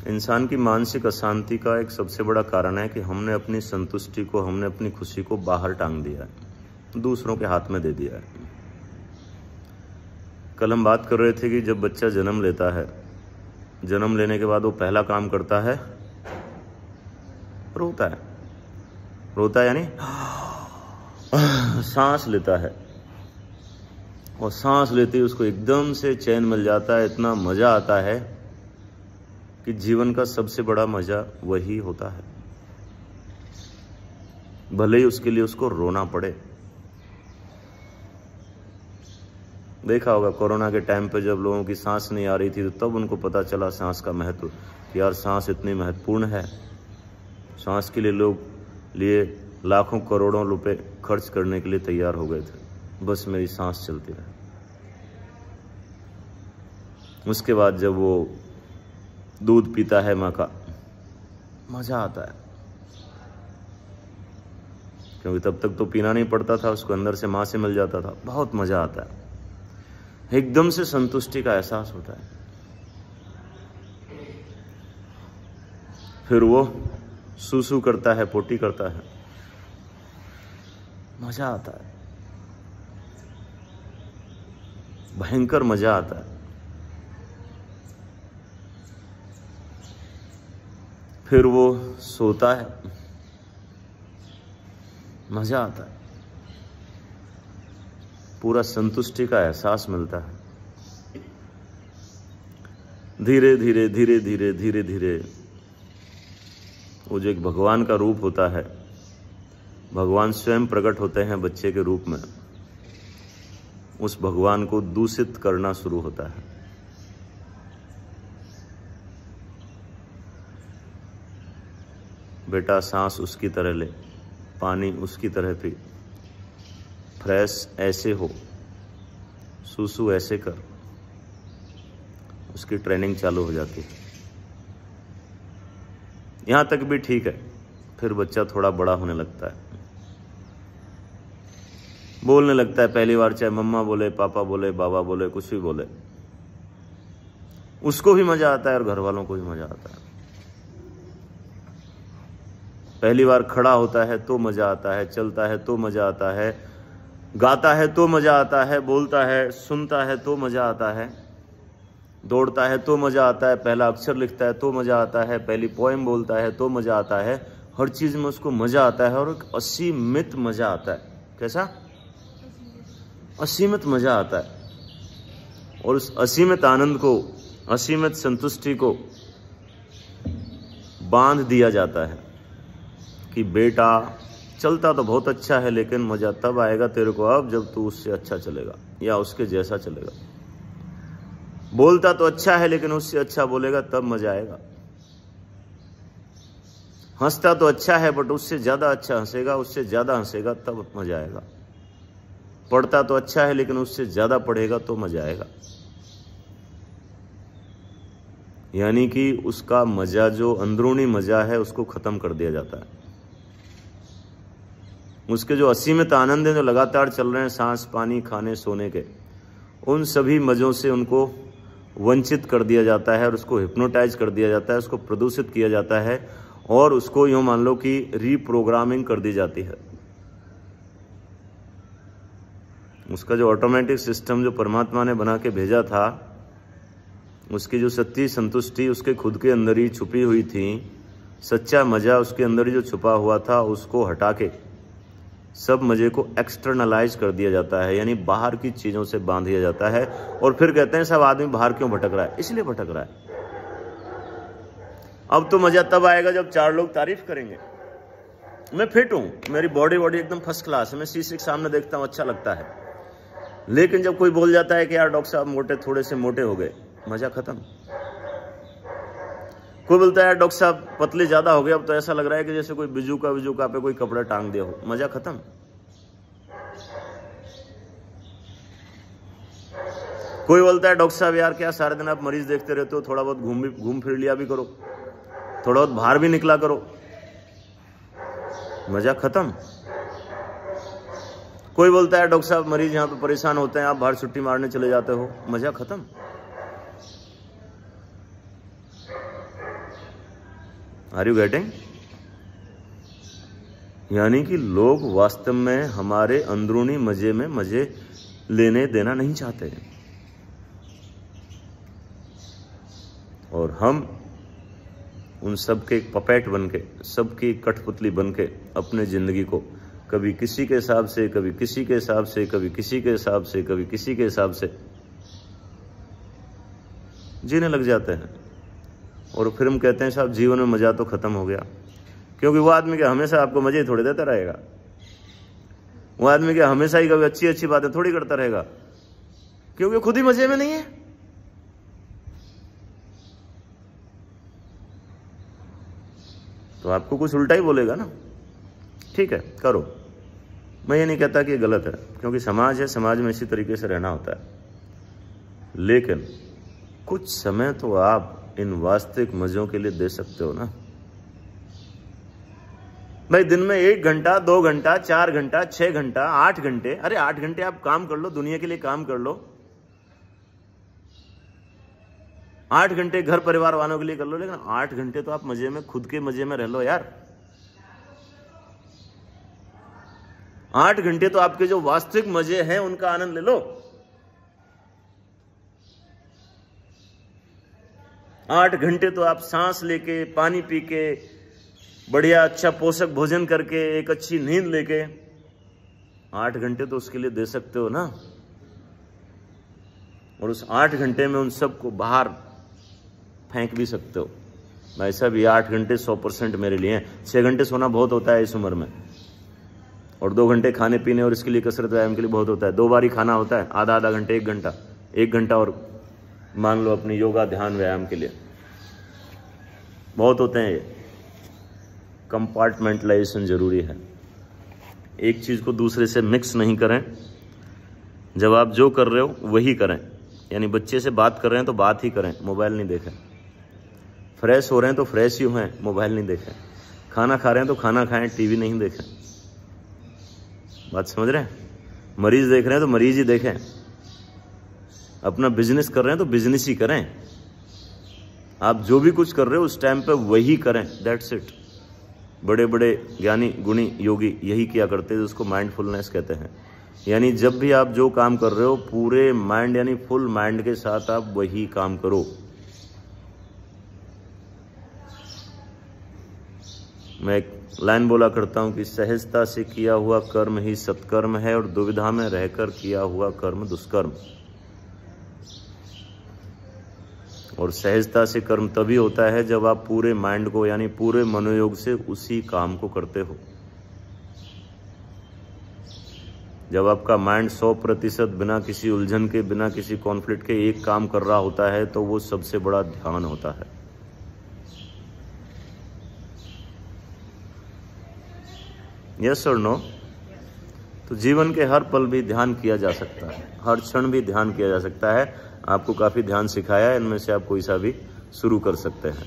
इंसान की मानसिक अशांति का एक सबसे बड़ा कारण है कि हमने अपनी संतुष्टि को, हमने अपनी खुशी को बाहर टांग दिया है, दूसरों के हाथ में दे दिया है। कल हम बात कर रहे थे कि जब बच्चा जन्म लेता है, जन्म लेने के बाद वो पहला काम करता है, रोता है। रोता है यानी सांस लेता है, और सांस लेते ही उसको एकदम से चैन मिल जाता है, इतना मजा आता है कि जीवन का सबसे बड़ा मजा वही होता है, भले ही उसके लिए उसको रोना पड़े। देखा होगा कोरोना के टाइम पे जब लोगों की सांस नहीं आ रही थी, तो तब उनको पता चला सांस का महत्व, कि यार सांस इतनी महत्वपूर्ण है। सांस के लिए लोग लाखों करोड़ों रुपए खर्च करने के लिए तैयार हो गए थे, बस मेरी सांस चलती रहे। उसके बाद जब वो दूध पीता है माँ का, मजा आता है, क्योंकि तब तक तो पीना नहीं पड़ता था, उसको अंदर से माँ से मिल जाता था। बहुत मजा आता है, एकदम से संतुष्टि का एहसास होता है। फिर वो सूसू करता है, पोटी करता है, मजा आता है, भयंकर मजा आता है। फिर वो सोता है, मजा आता है, पूरा संतुष्टि का एहसास मिलता है। धीरे धीरे धीरे धीरे धीरे धीरे वो जो एक भगवान का रूप होता है, भगवान स्वयं प्रकट होते हैं बच्चे के रूप में, उस भगवान को दूषित करना शुरू होता है। बेटा सांस उसकी तरह ले, पानी उसकी तरह पी, फ्रेश ऐसे हो, सूसू ऐसे कर, उसकी ट्रेनिंग चालू हो जाती है। यहां तक भी ठीक है। फिर बच्चा थोड़ा बड़ा होने लगता है, बोलने लगता है। पहली बार चाहे मम्मा बोले, पापा बोले, बाबा बोले, कुछ भी बोले, उसको भी मजा आता है और घर वालों को भी मजा आता है। पहली बार खड़ा होता है तो मजा आता है, चलता है तो मजा आता है, गाता है तो मजा आता है, बोलता है, सुनता है तो मजा आता है, दौड़ता है तो मजा आता है, पहला अक्षर लिखता है तो मजा आता है, पहली पोएम बोलता है तो मजा आता है। हर चीज में उसको मजा आता है और एक असीमित मजा आता है। कैसा? असीमित मजा आता है। और उस असीमित आनंद को, असीमित संतुष्टि को बांध दिया जाता है कि बेटा चलता तो बहुत अच्छा है, लेकिन मजा तब आएगा तेरे को अब जब तू उससे अच्छा चलेगा या उसके जैसा चलेगा। बोलता तो अच्छा है, लेकिन उससे अच्छा बोलेगा तब मजा आएगा। हंसता तो अच्छा है, बट उससे ज्यादा अच्छा हंसेगा, उससे ज्यादा हंसेगा तब मजा आएगा। पढ़ता तो अच्छा है, लेकिन उससे ज्यादा पढ़ेगा तो मजा आएगा। यानी कि उसका मजा, जो अंदरूनी मजा है, उसको खत्म कर दिया जाता है। उसके जो असीमित आनंद है, जो लगातार चल रहे हैं, सांस, पानी, खाने, सोने के, उन सभी मजों से उनको वंचित कर दिया जाता है और उसको हिप्नोटाइज कर दिया जाता है, उसको प्रदूषित किया जाता है और उसको यूं मान लो कि रीप्रोग्रामिंग कर दी जाती है। उसका जो ऑटोमेटिक सिस्टम जो परमात्मा ने बना के भेजा था, उसकी जो सच्ची संतुष्टि उसके खुद के अंदर ही छुपी हुई थी, सच्चा मजा उसके अंदर ही जो छुपा हुआ था, उसको हटा के सब मजे को एक्सटर्नलाइज कर दिया जाता है, यानी बाहर की चीजों से बांध दिया जाता है। और फिर कहते हैं सब आदमी बाहर क्यों भटक रहा है? इसलिए भटक रहा है। अब तो मजा तब आएगा जब 4 लोग तारीफ करेंगे। मैं फिट हूं, मेरी बॉडी एकदम फर्स्ट क्लास है, मैं शीशे के सामने देखता हूं, अच्छा लगता है। लेकिन जब कोई बोल जाता है कि यार डॉक्टर साहब मोटे, थोड़े से मोटे हो गए, मजा खत्म। कोई बोलता है यार डॉक्टर साहब पतले ज्यादा हो गए, अब तो ऐसा लग रहा है कि जैसे कोई बिजुका पे कोई कपड़ा टांग दिया हो, मजा खत्म। कोई बोलता है डॉक्टर साहब यार क्या सारे दिन आप मरीज देखते रहते हो, थोड़ा बहुत घूम फिर लिया भी करो, थोड़ा बहुत बाहर भी निकला करो, मजा खत्म। कोई बोलता है डॉक्टर साहब मरीज यहाँ पे परेशान होते हैं, आप बाहर छुट्टी मारने चले जाते हो, मजा खत्म। Are you getting? यानी कि लोग वास्तव में हमारे अंदरूनी मजे में मजे लेने देना नहीं चाहते, और हम उन सबके पपेट बनके, सबकी कठपुतली बनके अपने जिंदगी को कभी किसी के हिसाब से, कभी किसी के हिसाब से, कभी किसी के हिसाब से, कभी किसी के हिसाब से जीने लग जाते हैं। और फिर हम कहते हैं साहब जीवन में मजा तो खत्म हो गया, क्योंकि वो आदमी क्या हमेशा आपको मजे ही थोड़ी देता रहेगा, वो आदमी क्या हमेशा ही कभी अच्छी अच्छी बातें थोड़ी करता रहेगा, क्योंकि खुद ही मजे में नहीं है। तो आपको कुछ उल्टा ही बोलेगा ना। ठीक है, करो, मैं ये नहीं कहता कि ये गलत है, क्योंकि समाज है, समाज में इसी तरीके से रहना होता है। लेकिन कुछ समय तो आप इन वास्तविक मजों के लिए दे सकते हो ना भाई। दिन में 1 घंटा, 2 घंटा, 4 घंटा, 6 घंटा, 8 घंटे, अरे 8 घंटे आप काम कर लो, दुनिया के लिए काम कर लो। 8 घंटे घर परिवार वालों के लिए कर लो, लेकिन 8 घंटे तो आप मजे में, खुद के मजे में रह लो यार। 8 घंटे तो आपके जो वास्तविक मजे हैं उनका आनंद ले लो। 8 घंटे तो आप सांस लेके, पानी पी के, बढ़िया अच्छा पोषक भोजन करके, एक अच्छी नींद लेके 8 घंटे तो उसके लिए दे सकते हो ना। और उस 8 घंटे में उन सबको बाहर फेंक भी सकते हो। भाई साहब ये 8 घंटे 100% मेरे लिए हैं। 6 घंटे सोना बहुत होता है इस उम्र में, और 2 घंटे खाने पीने और इसके लिए कसरत व्यायाम के लिए बहुत होता है। 2 बार ही खाना होता है, आधा घंटे, 1 घंटा और मान लो अपनी योगा ध्यान व्यायाम के लिए बहुत होते हैं। ये कंपार्टमेंटलाइजेशन जरूरी है, एक चीज को दूसरे से मिक्स नहीं करें। जब आप जो कर रहे हो वही करें, यानी बच्चे से बात कर रहे हैं तो बात ही करें, मोबाइल नहीं देखें। फ्रेश हो रहे हैं तो फ्रेश ही हों, मोबाइल नहीं देखें। खाना खा रहे हैं तो खाना खाएं, टीवी नहीं देखें। बात समझ रहे हैं? मरीज देख रहे हैं तो मरीज ही देखें। अपना बिजनेस कर रहे हैं तो बिजनेस ही करें। आप जो भी कुछ कर रहे हो उस टाइम पे वही करें, दैट्स इट। बड़े बड़े ज्ञानी गुणी योगी यही किया करते हैं, उसको माइंडफुलनेस कहते हैं। यानी जब भी आप जो काम कर रहे हो पूरे माइंड यानी फुल माइंड के साथ आप वही काम करो। मैं एक लाइन बोला करता हूं कि सहजता से किया हुआ कर्म ही सत्कर्म है, और दुविधा में रहकर किया हुआ कर्म दुष्कर्म। और सहजता से कर्म तभी होता है जब आप पूरे माइंड को यानी पूरे मनोयोग से उसी काम को करते हो। जब आपका माइंड 100% बिना किसी उलझन के, बिना किसी कॉन्फ्लिक्ट के एक काम कर रहा होता है, तो वो सबसे बड़ा ध्यान होता है। यस और नो? तो जीवन के हर पल भी ध्यान किया जा सकता है, हर क्षण भी ध्यान किया जा सकता है। आपको काफी ध्यान सिखाया है, इनमें से आप कोई सा भी शुरू कर सकते हैं।